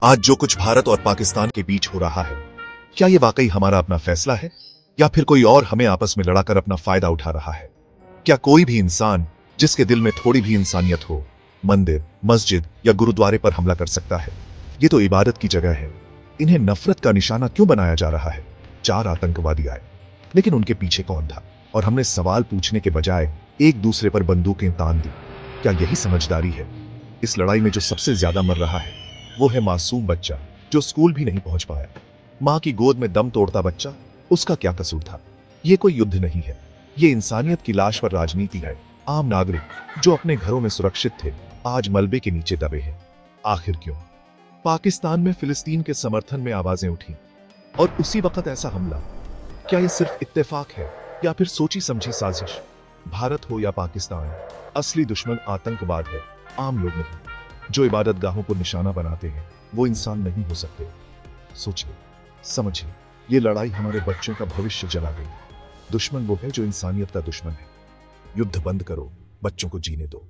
आज जो कुछ भारत और पाकिस्तान के बीच हो रहा है, क्या ये वाकई हमारा अपना फैसला है या फिर कोई और हमें आपस में लड़ाकर अपना फायदा उठा रहा है? क्या कोई भी इंसान जिसके दिल में थोड़ी भी इंसानियत हो मंदिर, मस्जिद या गुरुद्वारे पर हमला कर सकता है? ये तो इबादत की जगह है। इन्हें नफरत का निशाना क्यों बनाया जा रहा है? 4 आतंकवादी आए, लेकिन उनके पीछे कौन था? और हमने सवाल पूछने के बजाय एक दूसरे पर बंदूकें तान दी। क्या यही समझदारी है? इस लड़ाई में जो सबसे ज्यादा मर रहा है वो है मासूम बच्चा जो स्कूल भी नहीं पहुंच पाया। मां की गोद में दम तोड़ता बच्चा, उसका क्या कसूर था? ये कोई युद्ध नहीं है, ये इंसानियत की लाश पर राजनीति है। आम नागरिक जो अपने घरों में सुरक्षित थे आज मलबे के नीचे दबे हैं। आखिर क्यों? पाकिस्तान में फिलिस्तीन के समर्थन में आवाजें उठी और उसी वक्त ऐसा हमला। क्या यह सिर्फ इत्तेफाक है या फिर सोची समझी साजिश? भारत हो या पाकिस्तान, असली दुश्मन आतंकवाद है, आम लोग नहीं। जो इबादत गाहों को निशाना बनाते हैं वो इंसान नहीं हो सकते। सोचिए, समझिए, ये लड़ाई हमारे बच्चों का भविष्य जला गई। दुश्मन वो है जो इंसानियत का दुश्मन है। युद्ध बंद करो, बच्चों को जीने दो।